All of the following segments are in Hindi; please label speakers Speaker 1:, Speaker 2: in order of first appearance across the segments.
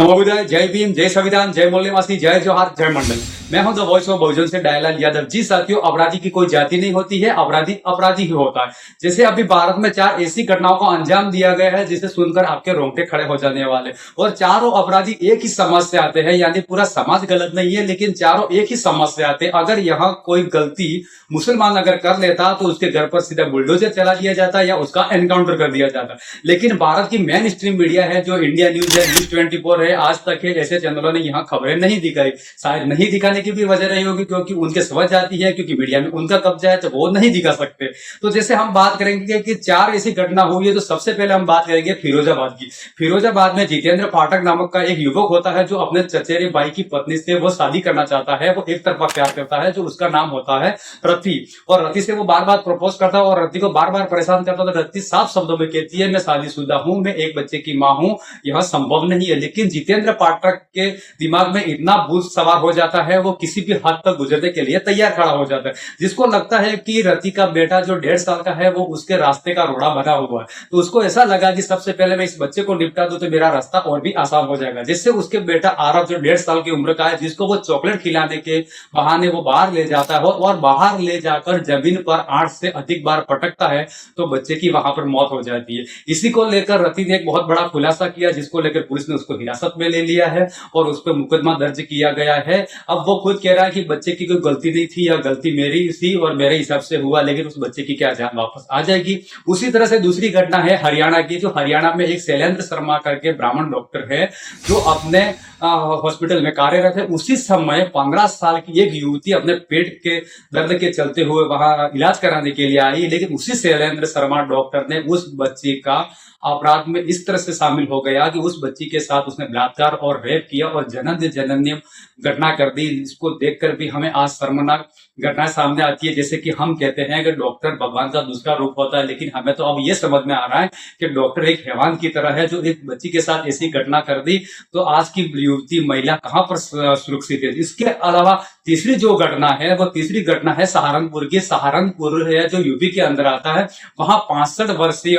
Speaker 1: नमो बुद्धाय, जय भीम, जय संविधान, जय मूल्यवासी, जय जोहार, जय मंडल। मैं हूं द वॉइस ऑफ बहुजन से दयालाल यादव। जी साथियों, अपराधी की कोई जाति नहीं होती है, अपराधी अपराधी ही होता है। जैसे अभी भारत में 4 ऐसी घटनाओं को अंजाम दिया गया है जिसे सुनकर आपके रोंगटे खड़े हो जाने वाले, और चारों अपराधी एक ही समाज से आते हैं। यानी पूरा समाज गलत नहीं है, लेकिन चारों एक ही समाज से आते हैं। अगर यहाँ कोई गलती मुसलमान अगर कर लेता तो उसके घर पर सीधा बुलडोजर चला दिया जाता या उसका एनकाउंटर कर दिया जाता। लेकिन भारत की मेन स्ट्रीम मीडिया है, जो इंडिया न्यूज है, न्यूज 24 है, आज तक है, ऐसे चैनलों ने यहाँ खबरें नहीं दिखाई। शायद नहीं दिखाने की भी वजह रही होगी क्योंकि उनके समझ जाती है, क्योंकि मीडिया में उनका कब्जा है तो वो नहीं दिखा सकते। तो जैसे हम बात करेंगे कि 4 ऐसी घटना हुई है, तो सबसे पहले हम बात करेंगे फिरोजाबाद की। फिरोजाबाद में जितेंद्र पाठक नामक का एक युवक होता है जो अपने चचेरे भाई की पत्नी से वो शादी करना चाहता है। वो एक तरफा प्यार करता है, जो उसका नाम होता है रति, और रति से वो बार बार प्रपोज करता है और रति को बार बार परेशान करता है। तो रति साफ शब्दों में कहती है, मैं शादीशुदा हूं, मैं एक बच्चे की मां हूं, यह संभव नहीं है। लेकिन जितेंद्र पाठक के दिमाग में इतना भूत सवार हो जाता है, वो किसी भी हद तक गुजरने के लिए तैयार खड़ा हो जाता है। जिसको लगता है कि रति का बेटा जो 1.5 साल का है वो उसके रास्ते का रोड़ा बना हुआ है, तो उसको ऐसा लगा कि सबसे पहले मैं इस बच्चे को निपटा दूं तो मेरा रास्ता और भी आसान हो जाएगा। जिससे उसके बेटा आरव जो 1.5 साल की उम्र का है, जिसको वो चॉकलेट खिलाने के बहाने वो बाहर ले जाता है और बाहर ले जाकर जमीन पर 8 से अधिक बार पटकता है, तो बच्चे की वहां पर मौत हो जाती है। इसी को लेकर रति ने एक बहुत बड़ा खुलासा किया, जिसको लेकर पुलिस ने उसको हिरासत में ले लिया है और उस पर मुकदमा दर्ज किया गया है। अब वो खुद कह रहा है कि बच्चे की कोई गलती नहीं थी, या गलती मेरी थी और मेरे हिसाब से हुआ, लेकिन उस बच्चे की क्या जान वापस आ जाएगी। उसी तरह से दूसरी घटना है हरियाणा की। जो हरियाणा में एक शैलेंद्र शर्मा करके ब्राह्मण डॉक्टर है, जो अपने हॉस्पिटल में कार्यरत है। उसी समय 15 साल की एक युवती अपने पेट के दर्द के चलते हुए वहां इलाज कराने के लिए आई, लेकिन उसी शैलेंद्र शर्मा डॉक्टर ने उस बच्ची का अपराध में इस तरह से शामिल हो गया कि उस बच्ची के साथ उसने बलात्कार और रेप किया और जनन्य घटना कर दी। इसको देखकर भी हमें आज शर्मनाक घटना सामने आती है। जैसे कि हम कहते हैं कि डॉक्टर भगवान का दूसरा रूप होता है, लेकिन हमें तो अब ये समझ में आ रहा है कि डॉक्टर एक हैवान की तरह है, जो एक बच्ची के साथ ऐसी घटना कर दी। तो आज की युवती महिला कहां पर सुरक्षित है। इसके अलावा तीसरी जो घटना है, वो तीसरी घटना है सहारनपुर की। सहारनपुर है जो यूपी के अंदर आता है। वहां 65 वर्षीय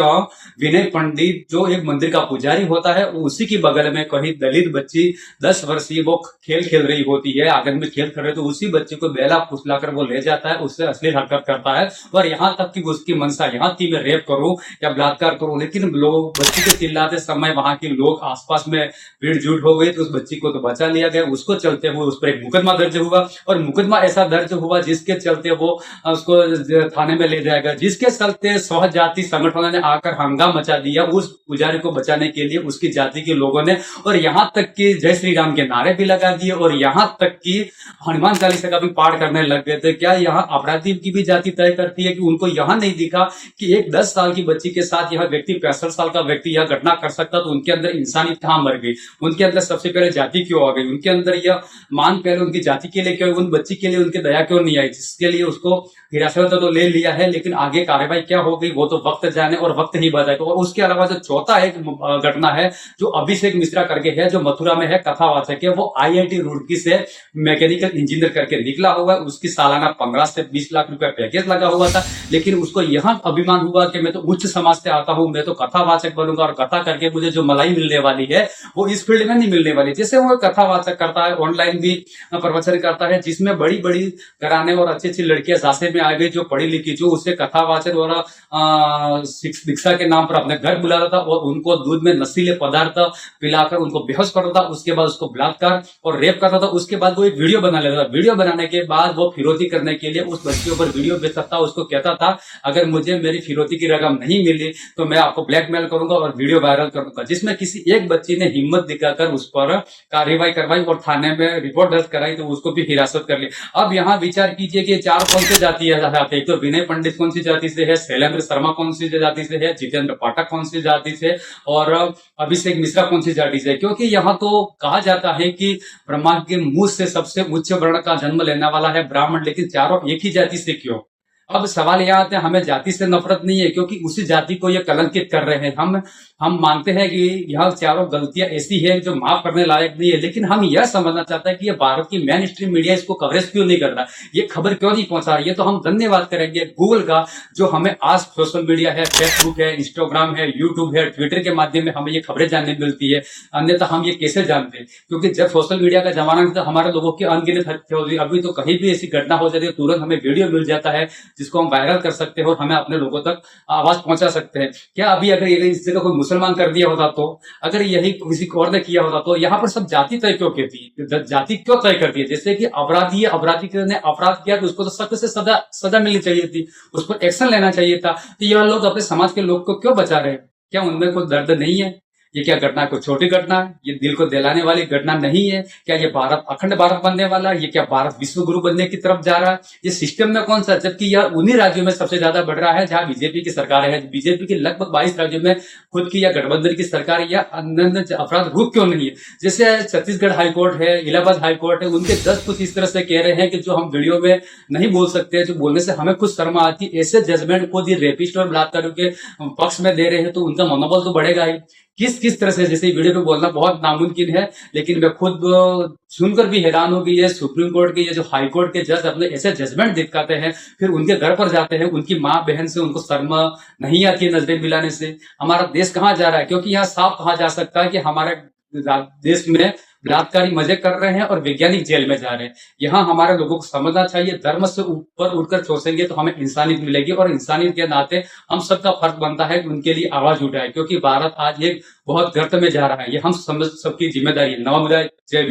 Speaker 1: विनय पंडित, जो एक मंदिर का पुजारी होता है, उसी की बगल में कहीं दलित बच्ची 10 वर्षीय वो खेल खेल रही होती है, आंगन में खेल कर रहे, तो उसी बच्चे को बेला फुसलाकर वो ले जाता है, उससे अश्लील हरकत करता है और यहाँ तक कि उसकी मंशा यहाँ थी मैं रेप करूं या बलात्कार करूं। लेकिन लोग बच्ची के चिल्लाते समय वहां के लोग आसपास में भीड़ जुट हो गई, तो उस बच्ची को तो बचा लिया गया। उसको चलते हुए उस पर एक मुकदमा दर्ज हुआ, और मुकदमा ऐसा दर्ज हुआ जिसके चलते वो उसको थाने में ले जाएगा। जिसके चलते सहजाति संगठनों ने आकर हंगामा मचा दिया उस पुजारी को बचाने के लिए, उसकी जाति के लोगों ने, और यहाँ तक कि जय श्री राम के नारे भी लगा दिए और यहाँ तक कि हनुमान चालीसा का भी पाठ करने लग गए थे। क्या यहाँ अपराधी की भी जाति तय करती है कि उनको यहाँ नहीं दिखा कि एक 10 साल की बच्ची के साथ यह व्यक्ति 65 साल का व्यक्ति यह घटना कर सकता, तो उनके अंदर इंसानियत कहां मर गई, उनके अंदर सबसे पहले जाति क्यों आ गई, उनके अंदर यह मान पहले उनकी जाति के लिए क्यों, उन बच्ची के लिए उनकी दया क्यों नहीं आई, जिसके लिए उसको हिरासत तो ले लिया है, लेकिन आगे कार्रवाई क्या हो गई वो तो वक्त जाने और वक्त ही बताएगा। और उसके अलावा जो चौथा एक घटना है जो अभिषेक मिश्रा करके है, जो मथुरा में है, कथावाचक है, वो IIT रुड़की से मैकेनिकल इंजीनियर करके निकला हुआ है। उसकी सालाना 15 से 20 लाख रुपए पैकेज लगा हुआ था, लेकिन उसको यहां अभिमान हुआ कि मैं तो उच्च समाज से आता हूं, मैं तो कथावाचक बनूंगा और कथा करके मुझे जो मलाई मिलने वाली है वो इस फील्ड में नहीं मिलने वाली। जैसे वो कथावाचक करता है, ऑनलाइन भी प्रवचन करता है, जिसमें बड़ी बड़ी घराने और अच्छी अच्छी लड़कियां सासे में आ गई जो पढ़ी लिखी, जो उससे कथावाचक और दीक्षा के नाम पर अपने घर बुलाता था और उनको दूध में नशीले पदार्थ पिलाकर उनको बेहोश करता था, उसके बाद उसको बलात्कार और रेप करता था। उसके बाद वो एक वीडियो बना लेता था। वीडियो बनाने के बाद वो फिरौती करने के लिए उस बच्चे पर वीडियो बेचता था। उसको कहता था अगर मुझे मेरी फिरौती की रकम नहीं मिली तो मैं आपको ब्लैकमेल करूंगा और वीडियो वायरल करूंगा। जिसमें किसी एक बच्ची ने हिम्मत दिखाकर उस पर कार्रवाई करवाई और थाने में रिपोर्ट दर्ज कराई, तो उसको भी हिरासत कर ली। अब यहाँ विचार कीजिए कि 4 कौन से जाति है, तो विनय पंडित कौन सी जाति से है, शैलेंद्र शर्मा कौन सी जाति से है, जितेंद्र पाठक कौन सी जाति से, और अभिषेक मिश्रा कौन सी जाति से। क्योंकि यहाँ तो कहा जाता है कि ब्रह्मा के मुंह से सबसे उच्च वर्ण का जन्म लेने वाला है ब्राह्मण, लेकिन चारों एक ही जाति से क्यों। अब सवाल यहाँ आते हैं, हमें जाति से नफरत नहीं है क्योंकि उसी जाति को ये कलंकित कर रहे हैं। हम मानते हैं कि यह चारों गलतियां ऐसी है जो माफ करने लायक नहीं है, लेकिन हम यह समझना चाहते हैं कि ये भारत की मेन स्ट्रीम मीडिया इसको कवरेज क्यों नहीं कर रहा, ये खबर क्यों नहीं पहुंचा रही है। तो हम धन्यवाद करेंगे गूगल का, जो हमें आज सोशल मीडिया है, फेसबुक है, इंस्टाग्राम है, यूट्यूब है, ट्विटर के माध्यम में हमें ये खबरें जानने मिलती है। अन्यथा हम ये कैसे जानते, क्योंकि जब सोशल मीडिया का जमाना नहीं था, हमारे लोगों की अनगिनत हत्या होती। अभी तो कहीं भी ऐसी घटना हो जाती है, तुरंत हमें वीडियो मिल जाता है जिसको हम वायरल कर सकते हैं और हमें अपने लोगों तक आवाज पहुंचा सकते हैं। क्या अभी अगर ये इस जगह कोई मुसलमान कर दिया होता, तो अगर यही किसी और ने किया होता, तो यहाँ पर सब जाति तय क्यों कहती, जाति क्यों तय करती है। जैसे कि अपराधी है, अपराधी ने अपराध किया तो उसको तो सख्त से सजा मिलनी चाहिए थी, उस पर एक्शन लेना चाहिए था। तो यह लोग अपने समाज के लोग को क्यों बचा रहे हैं? क्या उनमें कोई दर्द नहीं है? ये क्या घटना कोई छोटी घटना है? ये दिल को दिलाने वाली घटना नहीं है क्या? ये भारत अखंड भारत बनने वाला है? ये क्या भारत विश्व गुरु बनने की तरफ जा रहा है? ये सिस्टम में कौन सा, जबकि यह उन्हीं राज्यों में सबसे ज्यादा बढ़ रहा है जहां बीजेपी की सरकार है। बीजेपी की लगभग 22 राज्यों में खुद की या गठबंधन की सरकार या अन्य अपराध रुक क्यों नहीं है? जैसे छत्तीसगढ़ हाईकोर्ट है, इलाहाबाद हाईकोर्ट है, उनके 10 कुछ इस तरह से कह रहे हैं कि जो हम वीडियो में नहीं बोल सकते, जो बोलने से हमें खुद शर्म आती है, ऐसे जजमेंट खुद ये रेपिस्ट और बलात्कारियों के पक्ष में दे रहे हैं, तो उनका मनोबल तो बढ़ेगा ही। किस किस तरह से, जैसे वीडियो पे बोलना बहुत नामुमकिन है, लेकिन मैं खुद सुनकर भी हैरान हो गई है। सुप्रीम कोर्ट के ये जो हाई कोर्ट के जज अपने ऐसे जजमेंट दिखाते हैं, फिर उनके घर पर जाते हैं, उनकी माँ बहन से उनको शर्म नहीं आती है नजरें मिलाने से। हमारा देश कहाँ जा रहा है? क्योंकि यहाँ साफ कहा जा सकता है कि हमारे देश में बलात्कारी मजे कर रहे हैं और वैज्ञानिक जेल में जा रहे हैं। यहाँ हमारे लोगों को समझना चाहिए, धर्म से ऊपर उठकर सोचेंगे तो हमें इंसानियत मिलेगी, और इंसानियत के नाते हम सबका फर्ज बनता है कि उनके लिए आवाज उठाए, क्योंकि भारत आज एक बहुत गर्त में जा रहा है। ये हम समझ सबकी जिम्मेदारी है। नमो बुद्धाय, जय भीम।